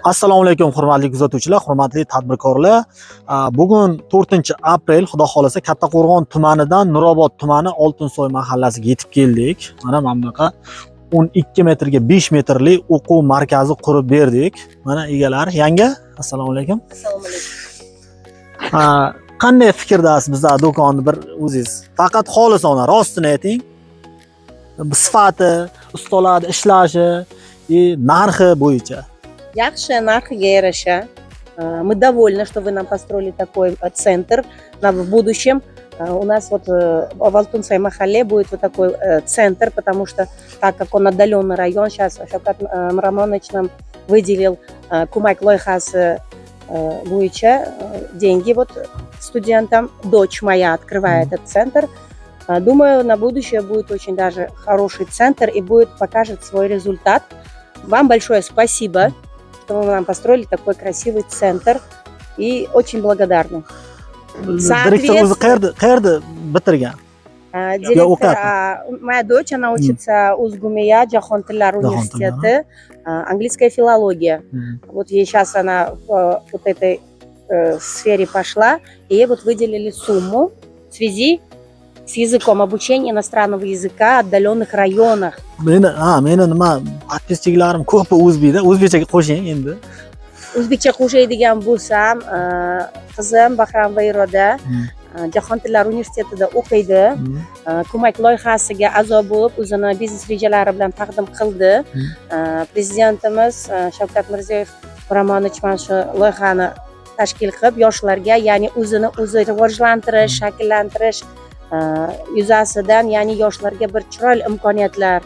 Assalomu alaykum hurmatli kuzatuvchilar, hurmatli tadbirkorlar. Bugun 4-aprel, xudo xolasa Kattaqo'rg'on tumanidan Nurobod tumani Oltinsoy mahallasiga yetib keldik. Mana bunaqa 12 metrga 5 metrli o'quv markazi qurib berdik. Mana egalari, yanga, assalomu alaykum. Assalomu alaykum. Qanday fikrdasiz bizlar do'konni bir o'zingiz? Faqat xolisona rostini ayting. Sifati, ustalarning ishlashi, narxi bo'yicha. Yaxshi, narxiga yarasha. Мы довольны, что вы нам построили такой центр. В будущем у нас вот в Алтунсай махалле будет вот такой центр, потому что так как он отдаленный район, сейчас Шавкат Мрамонович нам выделил Кумайк Лойхас Буича деньги вот студентам. Дочь моя открывает этот центр. Думаю, на будущее будет очень даже хороший центр и покажет свой результат. Вам большое спасибо, что вы нам построили такой красивый центр, и очень благодарны. Qayerda bitirgan? Директор, моя дочь, она учится Узгумия, Джахон Тиллар университета, английская филология. Вот ей сейчас она в вот этой сфере пошла, и ей вот выделили сумму в связи с языком, обучения иностранного языка в отдаленных районах. Meni nima подписчиklarim ko'p o'zbekda, o'zbekchaga qo'shing endi. O'zbekcha qo'shadigan bo'lsam, qizim Bahram va Iroda Jahon tillar universitetida o'qiydi. Ko'mak loyihasiga a'zo bo'lib, o'zini biznes rejalari bilan taqdim qildi. Prezidentimiz Shavkat Mirziyoyev Muramonovich mana shu loyihani tashkil qilib, yoshlarga, ya'ni o'zini o'zi rivojlantirish, shakllantirish yuzasidan, ya'ni yoshlarga bir chiroyli imkoniyatlar,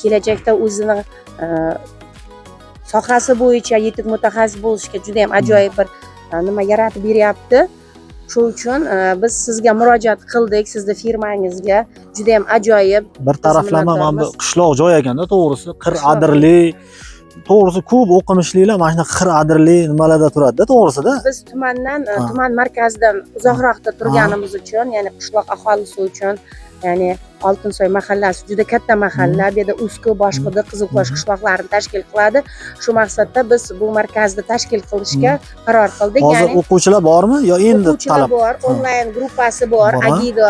kelajakda o'zini sohasi bo'yicha yetuk mutaxassis bo'lishga juda ham ajoyib bir nima yaratib beryapti. Shu uchun biz sizga murojaat qildik, sizni firmangizga. Juda ham ajoyib. Bir taraflama mana bu qishloq joy ekanda, to'g'risi, qir adirli, to'g'risi ko'p o'qimishlilar mana shunaqa qir adirli nimalarda turadi-da, to'g'risida. Biz tumandan, tuman markazidan uzoqroqda turganimiz uchun, ya'ni qishloq aholisi uchun, ya'ni Oltinsoy mahallasi juda katta mahalla, bu yerda Uski, Boshqudi, Qizilquyosh qishloqlarini tashkil qiladi. Shu maqsadda biz bu markazni tashkil qilishga qaror qildik. Hozir o'quvchilar bormi yo endi talab? Bor, onlayn gruppasi bor, Agido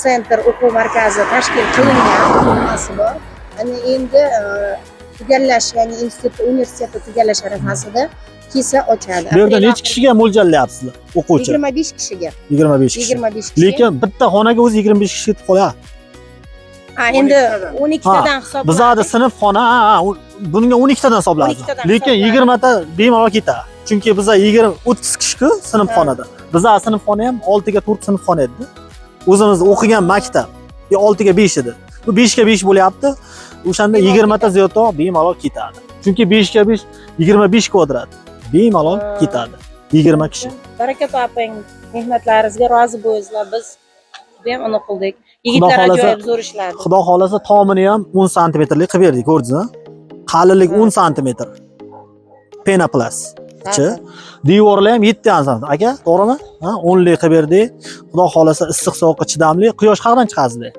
Center o'quv markazi tashkil qilingan gruppasi bor. Ana endi tugallash, ya'ni universitetni tugallash arafasida kelsa ochadi. Bu yerda necha kishiga mo'ljallayapsizlar o'quvchi? 25 kishiga. 25 kishi. 25 kishi. Lekin bitta xonaga o'zi 25 kishi ketib qoladi. Endi 12 tadan hisoblab. Bizada sinf xona, bunga 12 tadan hisoblanadi. Lekin 20 ta bemalol ketadi. Chunki bizda 30 kishi-ku sinf xonada. Bizda sinf xona ham 6 ga 4 sinf xona edi. O'zimiz o'qigan maktab 6 ga 5 edi. Bu 5 ga 5 bo'lyapti. O'shanda 20 ta ziyodroq bemalol ketadi. Chunki 5 ga 5 25 kvadrat. Bemalol ketadi. 20 kishi. Baraka toping. Mehnatlaringizga rozi bo'linglar. Biz juda ham uni qildik. Yigitlar ajoyib zo'r ishladi. Xudo xolasa tomini ham 10 santimetrlik qilib berdik, ko'rdingizmi? Qalinlik 10 santimetr. Penaplas. Devorlar ham 7 santimetr. Aka, to'g'rimi? 10 lik qilib berdik. Xudo xolasa issiq sovuqqa chidamli. Quyosh qayerdan chiqasizlar?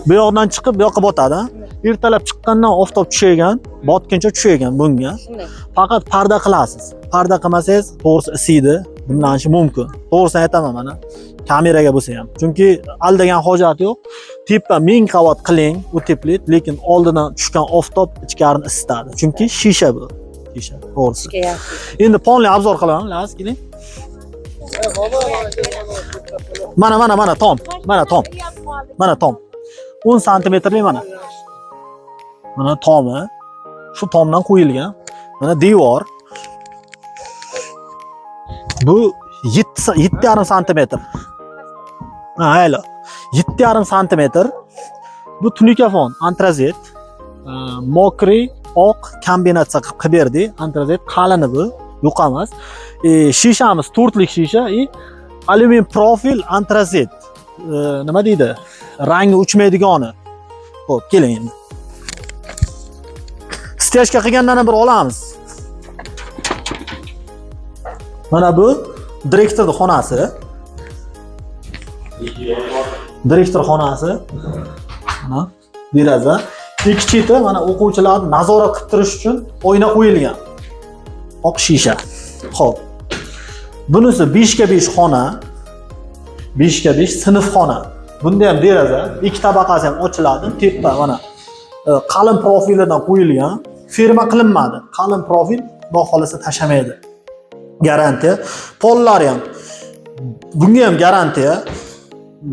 Bu yoqdan chiqib, bu yoqqa botadi. Ertalab chiqqandan oftob tushagan, botguncha tushagan bunga. Faqat parda qilasiz. Parda qilmasangiz, to'g'risi isiydi, bunlanishi mumkin. To'g'risini aytaman mana. Kameraga bo'lsa ham. Chunki aldagan hojat yo'q. Tepa 1000 qavat qiling, u teplik, lekin oldidan tushgan oftob ichkarini isitadi. Chunki shisha bu. Shisha, to'g'risi. Endi ponli obzor qilaman, lazim keling. Mana tom. Mana tom. 10 santimetrlik mana. Mana tomi. Shu tomdan qo'yilgan. Mana devor. Bu 7,5 santimetr. Haylo. 7,5 santimetr. Bu tunikafon, antrazit. Mokri, oq kombinatsiya qilib berdi. Antrazit qalini bu, yo'qamas. Shishamiz 4 lik shisha, alyumin profil antrazit. Nima deydi? Rangi uchmaydigani. Xo'p, keling endi. Stejka qilgandan bir olamiz. Mana bu direktorning xonasi. Direktor xonasi. Mana deraza. Ikki cheti mana o'quvchilarni nazorat qilib turish uchun oyna qo'yilgan. oq shisha. Xo'p. Bunisi 5 ga 5 xona. 5 ga 5 sinfxona. Bunda ham deraza, ikki tabaqasi ham ochiladi. Teppa mana qalin profildan qo'yilgan. Firma qilinmadi. Qalin profil, xudo xolasa tashamaydi. Garantiya. Pollari ham. Bunga ham garantiya.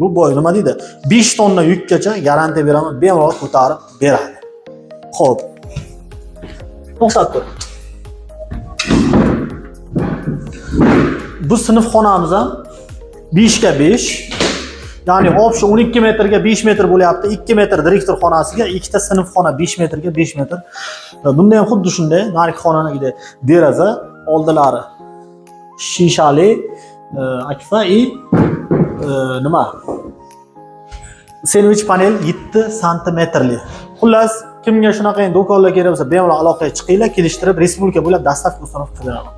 Bu boy nima deydi? 5 tonna yukgacha garantiya beraman, bemalol ko'tarib beradi. Xo'p. To'xtab tur. Bu sinfxonamiz ham 5 ga 5. Ya'ni obshi 12 metrga 5 metr bo'lyapti. 2 metr direktor xonasiga, ikkita sinfxona 5 metrga 5 metr. Bunda ham xuddi shunday, narigi xonanigidek deraza, oldilari shishali akfa i nima? Sandwich panel 7 santimetrli. Xullas, kimga shunaqa do'konlar kerak bo'lsa, bemalol aloqaga chiqinglar, kelishtirib respublika bo'ylab dastavka qilib beraman.